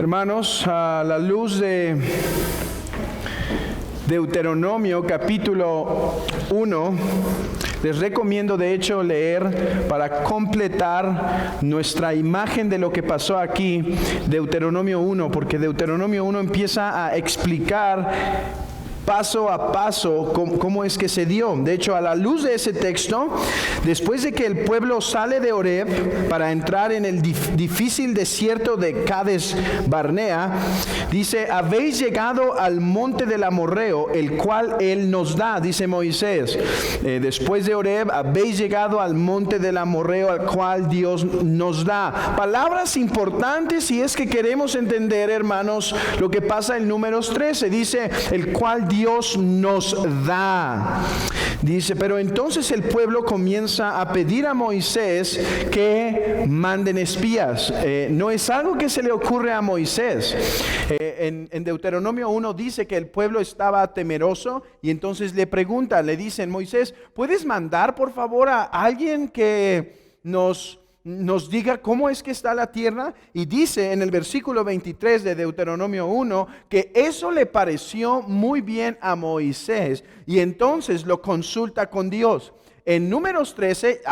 Hermanos, a la luz de Deuteronomio capítulo 1, les recomiendo de hecho leer para completar nuestra imagen de lo que pasó aquí, Deuteronomio 1, porque Deuteronomio 1 empieza a explicar paso a paso cómo es que se dio. De hecho, a la luz de ese texto, después de que el pueblo sale de Horeb para entrar en el difícil desierto de Cades Barnea, dice: habéis llegado al monte del Amorreo, el cual él nos da, dice Moisés. Después de Horeb, habéis llegado al monte del Amorreo, al cual Dios nos da. Palabras importantes si es que queremos entender, hermanos, lo que pasa en Números 13. Dice, el cual Dios nos da. Dice, pero entonces el pueblo comienza a pedir a Moisés que manden espías. No es algo que se le ocurre a Moisés. En Deuteronomio 1 dice que el pueblo estaba temeroso y entonces le dicen, Moisés, ¿puedes mandar por favor a alguien que nos diga cómo es que está la tierra? Y dice en el versículo 23 de Deuteronomio 1 que eso le pareció muy bien a Moisés y entonces lo consulta con Dios. En Números 13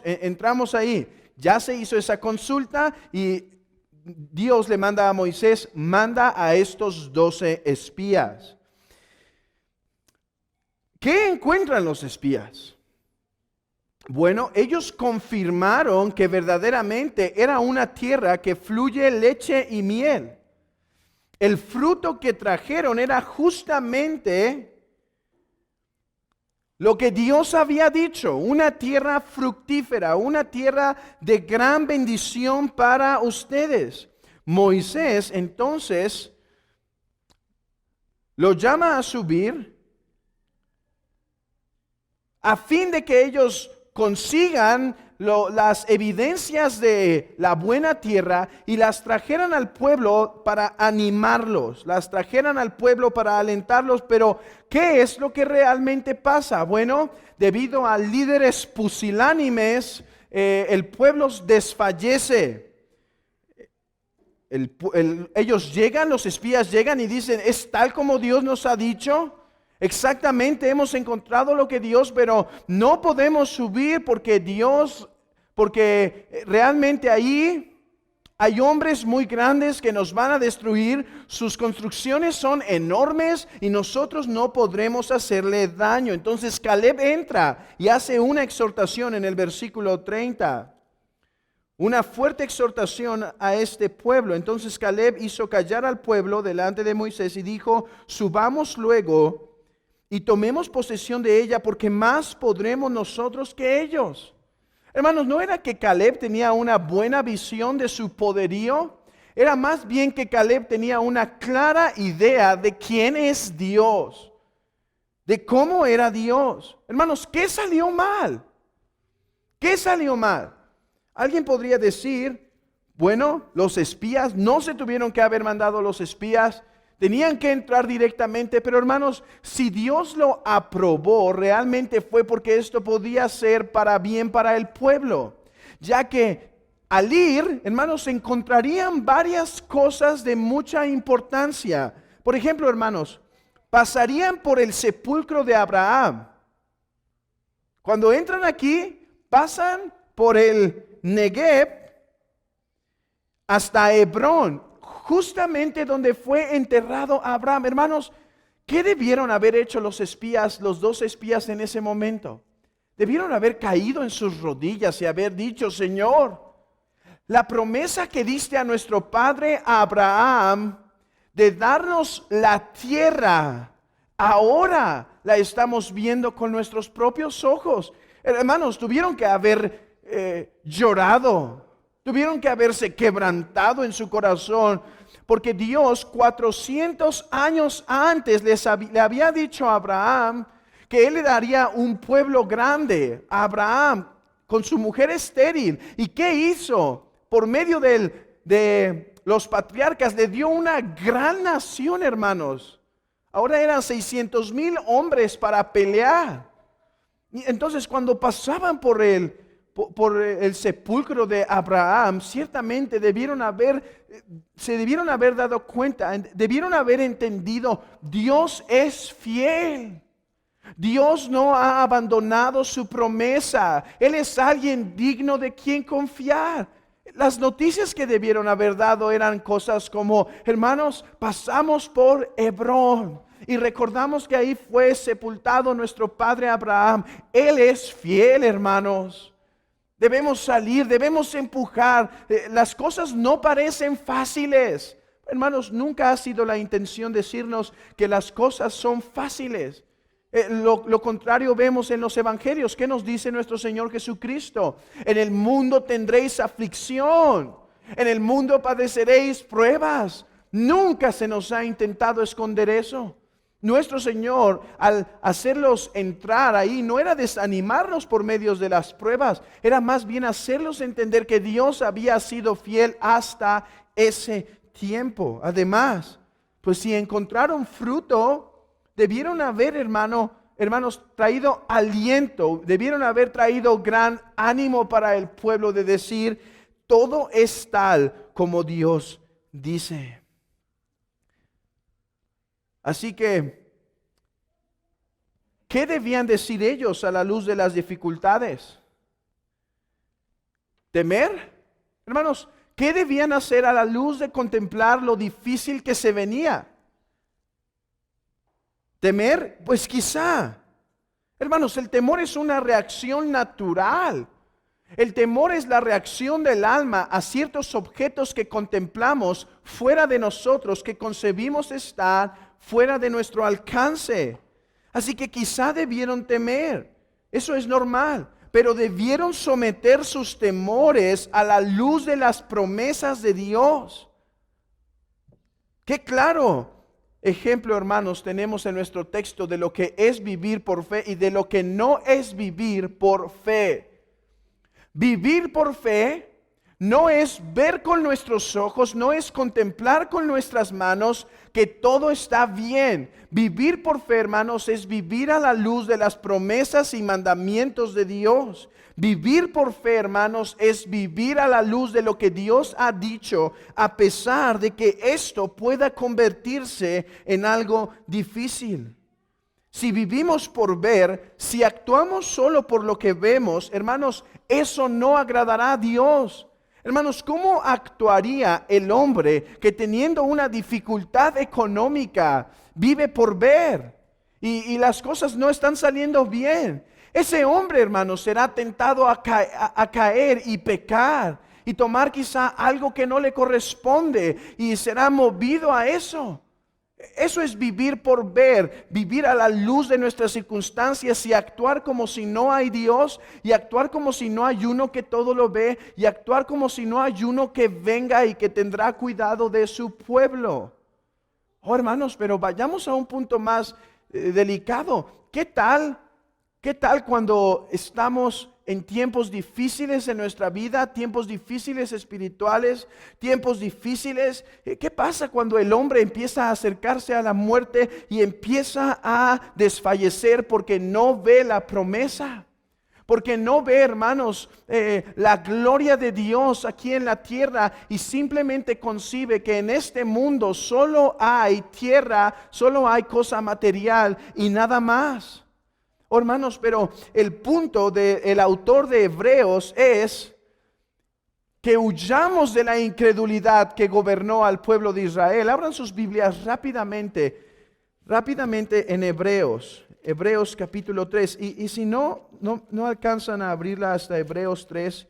entramos ahí, ya se hizo esa consulta y Dios le manda a Moisés, manda a estos 12 espías. ¿Qué encuentran los espías? Bueno, ellos confirmaron que verdaderamente era una tierra que fluye leche y miel. El fruto que trajeron era justamente lo que Dios había dicho, una tierra fructífera, una tierra de gran bendición para ustedes. Moisés entonces lo llama a subir a fin de que ellos consigan las evidencias de la buena tierra y las trajeran al pueblo para animarlos, las trajeran al pueblo para alentarlos. Pero ¿qué es lo que realmente pasa? Bueno, debido a líderes pusilánimes, el pueblo desfallece. Los espías llegan y dicen, ¿es tal como Dios nos ha dicho? Exactamente, hemos encontrado lo que Dios, pero no podemos subir porque realmente ahí hay hombres muy grandes que nos van a destruir, sus construcciones son enormes y nosotros no podremos hacerle daño. Entonces Caleb entra y hace una exhortación en el versículo 30. Una fuerte exhortación a este pueblo. Entonces Caleb hizo callar al pueblo delante de Moisés y dijo, subamos luego y tomemos posesión de ella, porque más podremos nosotros que ellos. Hermanos, ¿no era que Caleb tenía una buena visión de su poderío? Era más bien que Caleb tenía una clara idea de quién es Dios, de cómo era Dios. Hermanos, ¿qué salió mal? ¿Qué salió mal? Alguien podría decir, bueno, los espías, no se tuvieron que haber mandado los espías, tenían que entrar directamente. Pero hermanos, si Dios lo aprobó, realmente fue porque esto podía ser para bien para el pueblo, ya que al ir, hermanos, se encontrarían varias cosas de mucha importancia. Por ejemplo, hermanos, pasarían por el sepulcro de Abraham. Cuando entran aquí, pasan por el Negev hasta Hebrón, justamente donde fue enterrado Abraham. Hermanos, ¿qué debieron haber hecho los espías, los 12 espías en ese momento? Debieron haber caído en sus rodillas y haber dicho, Señor, la promesa que diste a nuestro padre Abraham de darnos la tierra, ahora la estamos viendo con nuestros propios ojos. Hermanos, tuvieron que haber llorado, tuvieron que haberse quebrantado en su corazón, porque Dios 400 años antes le había dicho a Abraham que Él le daría un pueblo grande. A Abraham, con su mujer estéril. ¿Y qué hizo? Por medio de los patriarcas le dio una gran nación, hermanos. Ahora eran 600,000 hombres para pelear. Y entonces cuando pasaban por por el sepulcro de Abraham, ciertamente se debieron haber dado cuenta, debieron haber entendido, Dios es fiel. Dios no ha abandonado su promesa. Él es alguien digno de quien confiar. Las noticias que debieron haber dado eran cosas como, hermanos, pasamos por Hebrón y recordamos que ahí fue sepultado nuestro padre Abraham. Él es fiel, hermanos. Debemos salir, debemos empujar. Las cosas no parecen fáciles. Hermanos, nunca ha sido la intención decirnos que las cosas son fáciles. Lo contrario vemos en los evangelios. ¿Qué nos dice nuestro Señor Jesucristo? En el mundo tendréis aflicción. En el mundo padeceréis pruebas. Nunca se nos ha intentado esconder eso. Nuestro Señor, al hacerlos entrar ahí, no era desanimarlos por medio de las pruebas, era más bien hacerlos entender que Dios había sido fiel hasta ese tiempo. Además, pues si encontraron fruto, debieron haber, hermanos, traído aliento, debieron haber traído gran ánimo para el pueblo de decir, todo es tal como Dios dice. Así que, ¿qué debían decir ellos a la luz de las dificultades? ¿Temer? Hermanos, ¿qué debían hacer a la luz de contemplar lo difícil que se venía? ¿Temer? Pues quizá. Hermanos, el temor es una reacción natural. El temor es la reacción del alma a ciertos objetos que contemplamos fuera de nosotros, que concebimos estar fuera de nuestro alcance. Así que quizá debieron temer. Eso es normal. Pero debieron someter sus temores a la luz de las promesas de Dios. ¡Qué claro! Ejemplo, hermanos, tenemos en nuestro texto de lo que es vivir por fe y de lo que no es vivir por fe. Vivir por fe no es ver con nuestros ojos, no es contemplar con nuestras manos que todo está bien. Vivir por fe, hermanos, es vivir a la luz de las promesas y mandamientos de Dios. Vivir por fe, hermanos, es vivir a la luz de lo que Dios ha dicho, a pesar de que esto pueda convertirse en algo difícil. Si vivimos por ver, si actuamos solo por lo que vemos, hermanos, eso no agradará a Dios. Hermanos, ¿cómo actuaría el hombre que teniendo una dificultad económica vive por ver y las cosas no están saliendo bien? Ese hombre, hermanos, será tentado a caer y pecar y tomar quizá algo que no le corresponde y será movido a eso. Eso es vivir por ver, vivir a la luz de nuestras circunstancias y actuar como si no hay Dios, y actuar como si no hay uno que todo lo ve, y actuar como si no hay uno que venga y que tendrá cuidado de su pueblo. Oh, hermanos, pero vayamos a un punto más delicado. ¿Qué tal cuando estamos en tiempos difíciles en nuestra vida, tiempos difíciles espirituales, tiempos difíciles? ¿Qué pasa cuando el hombre empieza a acercarse a la muerte y empieza a desfallecer porque no ve la promesa? Porque no ve, hermanos, la gloria de Dios aquí en la tierra y simplemente concibe que en este mundo solo hay tierra, solo hay cosa material y nada más. Oh, hermanos, pero el punto del autor de Hebreos es que huyamos de la incredulidad que gobernó al pueblo de Israel. Abran sus Biblias rápidamente en Hebreos capítulo 3. Y si no alcanzan a abrirla hasta Hebreos 3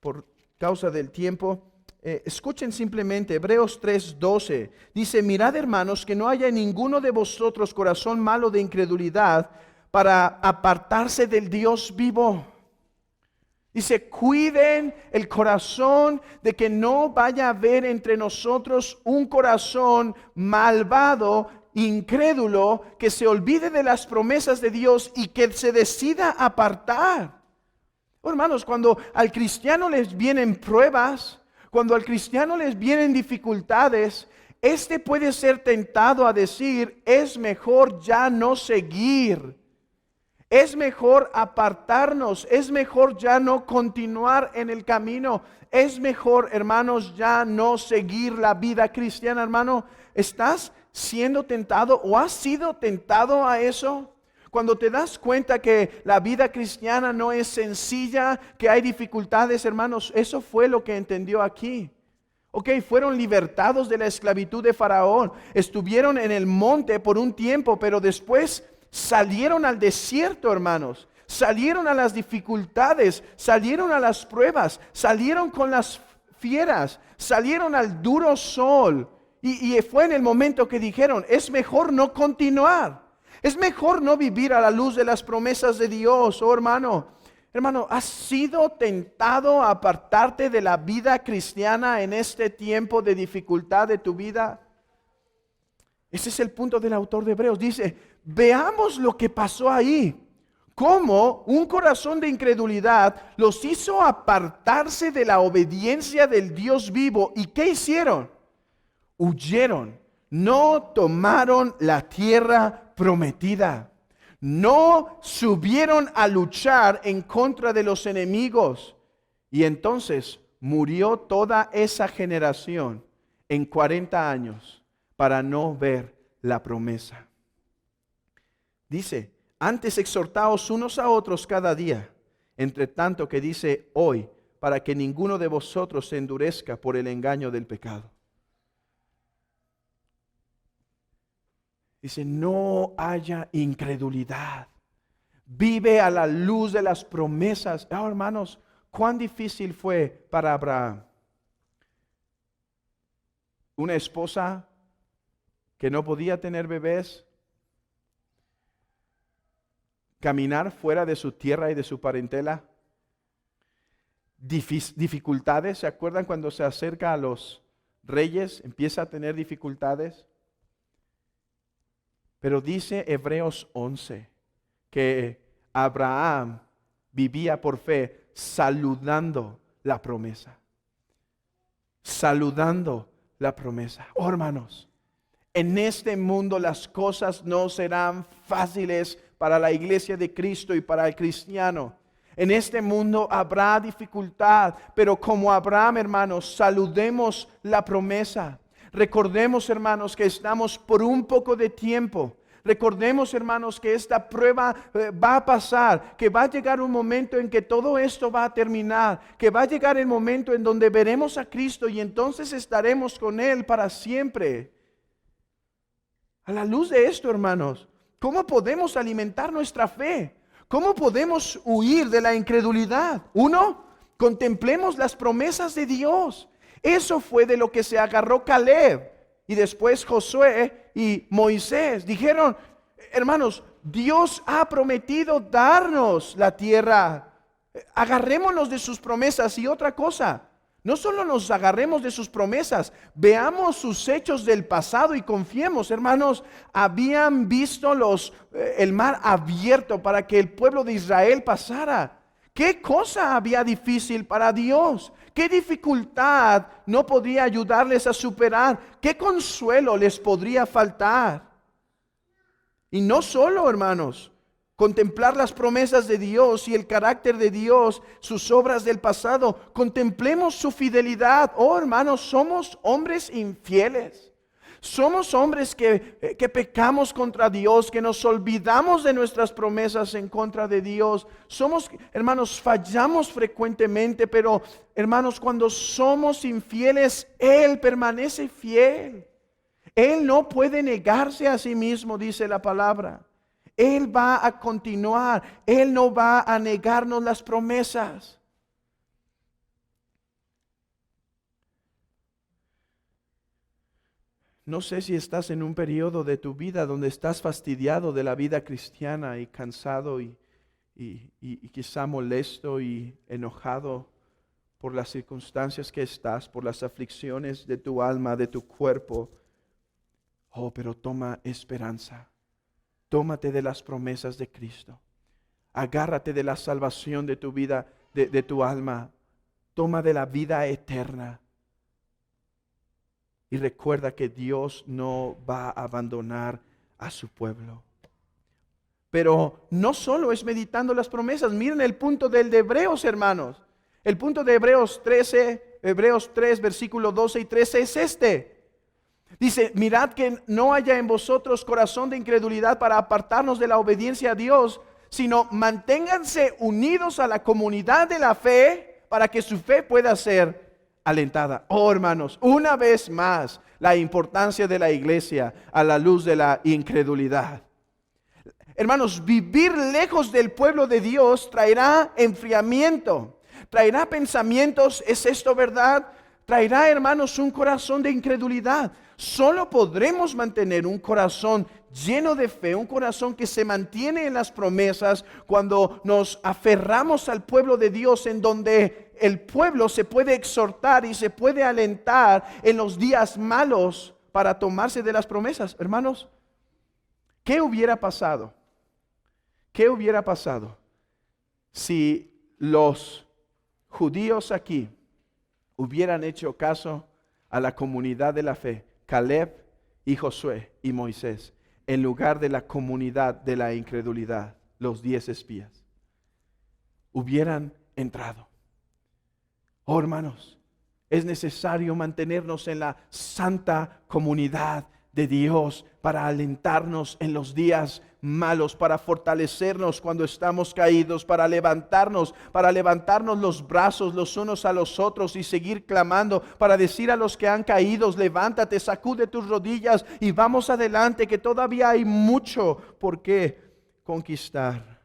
por causa del tiempo, escuchen simplemente Hebreos 3:12. Dice, mirad, hermanos, que no haya en ninguno de vosotros corazón malo de incredulidad para apartarse del Dios vivo. Dice, cuiden el corazón de que no vaya a haber entre nosotros un corazón malvado, incrédulo, que se olvide de las promesas de Dios y que se decida apartar. Oh, hermanos, cuando al cristiano les vienen pruebas, cuando al cristiano les vienen dificultades, este puede ser tentado a decir, es mejor ya no seguir. Es mejor apartarnos, es mejor ya no continuar en el camino, es mejor, hermanos, ya no seguir la vida cristiana. Hermano, ¿estás siendo tentado o has sido tentado a eso? Cuando te das cuenta que la vida cristiana no es sencilla, que hay dificultades, hermanos, eso fue lo que entendió aquí. Ok, fueron libertados de la esclavitud de Faraón, estuvieron en el monte por un tiempo, pero después salieron al desierto, hermanos. Salieron a las dificultades, salieron a las pruebas, salieron con las fieras, salieron al duro sol. Y fue en el momento que dijeron, es mejor no continuar. Es mejor no vivir a la luz de las promesas de Dios. Oh hermano, ¿has sido tentado a apartarte de la vida cristiana en este tiempo de dificultad de tu vida? Ese es el punto del autor de Hebreos. Dice, veamos lo que pasó ahí. Cómo un corazón de incredulidad los hizo apartarse de la obediencia del Dios vivo. ¿Y qué hicieron? Huyeron. No tomaron la tierra prometida. No subieron a luchar en contra de los enemigos. Y entonces murió toda esa generación en 40 años para no ver la promesa. Dice, antes exhortaos unos a otros cada día, entre tanto que dice hoy, para que ninguno de vosotros se endurezca por el engaño del pecado. Dice, no haya incredulidad. Vive a la luz de las promesas. Oh, hermanos, cuán difícil fue para Abraham. Una esposa que no podía tener bebés, caminar fuera de su tierra y de su parentela, dificultades. ¿Se acuerdan cuando se acerca a los reyes? Empieza a tener dificultades. Pero dice Hebreos 11 que Abraham vivía por fe saludando la promesa. Saludando la promesa. Oh, hermanos, en este mundo las cosas no serán fáciles para la iglesia de Cristo y para el cristiano. En este mundo habrá dificultad, pero como Abraham, hermanos, saludemos la promesa. Recordemos, hermanos, que estamos por un poco de tiempo. Recordemos, hermanos, que esta prueba va a pasar, que va a llegar un momento en que todo esto va a terminar, que va a llegar el momento en donde veremos a Cristo y entonces estaremos con Él para siempre. A la luz de esto, hermanos, ¿cómo podemos alimentar nuestra fe? ¿Cómo podemos huir de la incredulidad? Uno, contemplemos las promesas de Dios. Eso fue de lo que se agarró Caleb y después Josué y Moisés. Dijeron, hermanos, Dios ha prometido darnos la tierra. Agarrémonos de sus promesas. Y otra cosa, no solo nos agarremos de sus promesas, veamos sus hechos del pasado y confiemos, hermanos. Habían visto el mar abierto para que el pueblo de Israel pasara. ¿Qué cosa había difícil para Dios? ¿Qué dificultad no podría ayudarles a superar? ¿Qué consuelo les podría faltar? Y no solo, hermanos, contemplar las promesas de Dios y el carácter de Dios, sus obras del pasado. Contemplemos su fidelidad. Oh, hermanos, somos hombres infieles. Somos hombres que pecamos contra Dios, que nos olvidamos de nuestras promesas en contra de Dios. Somos, hermanos, fallamos frecuentemente, pero, hermanos, cuando somos infieles, Él permanece fiel. Él no puede negarse a sí mismo, dice la palabra. Él va a continuar. Él no va a negarnos las promesas. No sé si estás en un periodo de tu vida donde estás fastidiado de la vida cristiana y cansado y quizá molesto y enojado por las circunstancias que estás, por las aflicciones de tu alma, de tu cuerpo. Oh, pero toma esperanza. Tómate de las promesas de Cristo. Agárrate de la salvación de tu vida, de tu alma. Toma de la vida eterna. Y recuerda que Dios no va a abandonar a su pueblo. Pero no solo es meditando las promesas. Miren el punto del de Hebreos, hermanos. El punto de Hebreos 3, versículo 12 y 13 es este. Dice, mirad que no haya en vosotros corazón de incredulidad para apartarnos de la obediencia a Dios, sino manténganse unidos a la comunidad de la fe para que su fe pueda ser alentada. Oh, hermanos, una vez más, la importancia de la iglesia a la luz de la incredulidad. Hermanos, vivir lejos del pueblo de Dios traerá enfriamiento, traerá pensamientos, ¿es esto verdad? Traerá, hermanos, un corazón de incredulidad. Solo podremos mantener un corazón lleno de fe, un corazón que se mantiene en las promesas cuando nos aferramos al pueblo de Dios, en donde el pueblo se puede exhortar y se puede alentar en los días malos para tomarse de las promesas. Hermanos, ¿qué hubiera pasado? ¿Qué hubiera pasado si los judíos aquí hubieran hecho caso a la comunidad de la fe, Caleb y Josué y Moisés, en lugar de la comunidad de la incredulidad, los 10 espías? Hubieran entrado. Oh, hermanos, es necesario mantenernos en la santa comunidad de Dios para alentarnos en los días malos, para fortalecernos cuando estamos caídos, para levantarnos los brazos los unos a los otros y seguir clamando, para decir a los que han caído, levántate, sacude tus rodillas y vamos adelante, que todavía hay mucho por qué conquistar.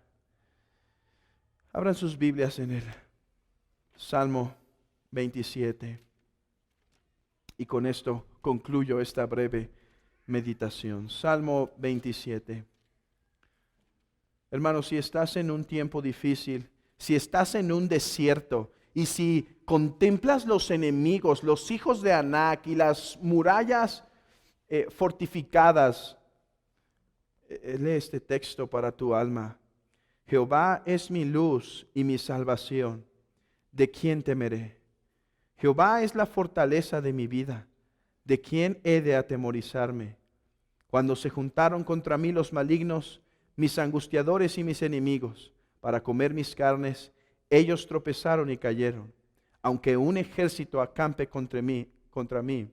Abran sus Biblias en el Salmo 27 y con esto concluyo esta breve meditación. Salmo 27. Hermanos, si estás en un tiempo difícil, si estás en un desierto y si contemplas los enemigos, los hijos de Anac y las murallas fortificadas, lee este texto para tu alma. Jehová es mi luz y mi salvación. ¿De quién temeré? Jehová es la fortaleza de mi vida. ¿De quién he de atemorizarme? Cuando se juntaron contra mí los malignos, mis angustiadores y mis enemigos, para comer mis carnes, ellos tropezaron y cayeron. Aunque un ejército acampe contra mí,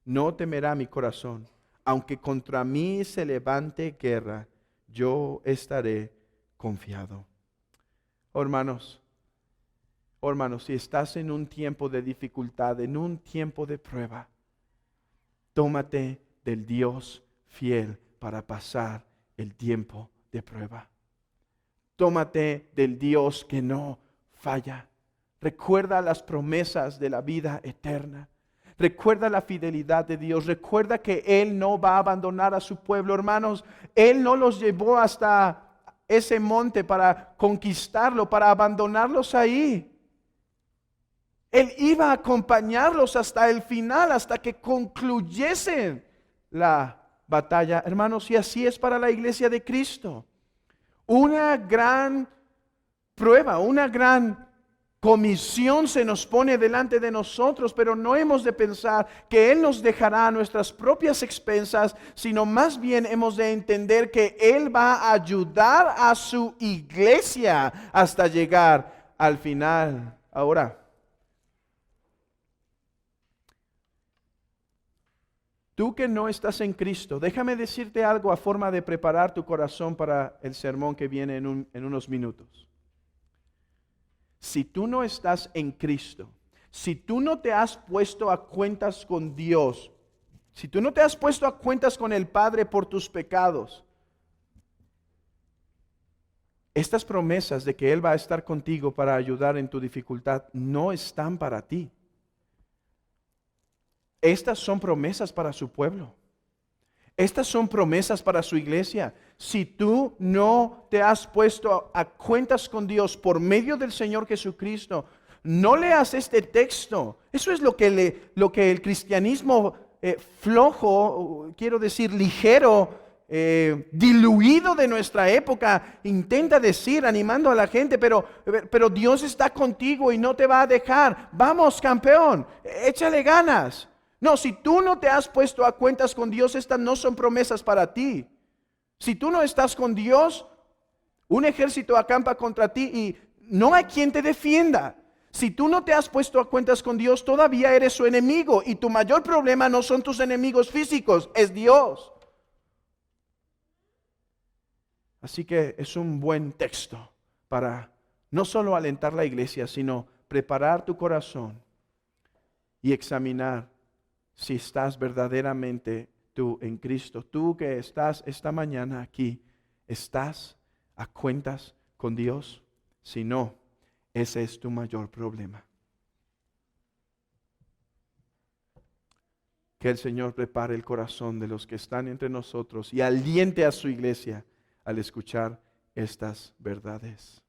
no temerá mi corazón. Aunque contra mí se levante guerra, yo estaré confiado. Oh, hermanos, si estás en un tiempo de dificultad, en un tiempo de prueba, tómate del Dios fiel para pasar el tiempo de prueba. Tómate del Dios que no falla. Recuerda las promesas de la vida eterna. Recuerda la fidelidad de Dios. Recuerda que Él no va a abandonar a su pueblo, hermanos. Él no los llevó hasta ese monte para conquistarlo, para abandonarlos ahí. Él iba a acompañarlos hasta el final, hasta que concluyesen la batalla. Hermanos, y así es para la iglesia de Cristo. Una gran prueba, una gran comisión se nos pone delante de nosotros, pero no hemos de pensar que Él nos dejará a nuestras propias expensas, sino más bien hemos de entender que Él va a ayudar a su iglesia hasta llegar al final. Ahora, tú que no estás en Cristo, déjame decirte algo a forma de preparar tu corazón para el sermón que viene en unos minutos. Si tú no estás en Cristo, si tú no te has puesto a cuentas con Dios, si tú no te has puesto a cuentas con el Padre por tus pecados, estas promesas de que Él va a estar contigo para ayudar en tu dificultad no están para ti. Estas son promesas para su pueblo. Estas son promesas para su iglesia. Si tú no te has puesto a cuentas con Dios por medio del Señor Jesucristo, no leas este texto. Eso es lo que el cristianismo flojo, quiero decir ligero, diluido de nuestra época intenta decir, animando a la gente, pero Dios está contigo y no te va a dejar. Vamos, campeón, échale ganas. No, si tú no te has puesto a cuentas con Dios, estas no son promesas para ti. Si tú no estás con Dios, Un ejército acampa contra ti y no hay quien te defienda. Si tú no te has puesto a cuentas con Dios, todavía eres su enemigo. Y tu mayor problema no son tus enemigos físicos, es Dios. Así que es un buen texto para no solo alentar la iglesia, sino preparar tu corazón y examinar si estás verdaderamente tú en Cristo. Tú que estás esta mañana aquí, ¿estás a cuentas con Dios? Si no, ese es tu mayor problema. Que el Señor prepare el corazón de los que están entre nosotros y aliente a su iglesia al escuchar estas verdades.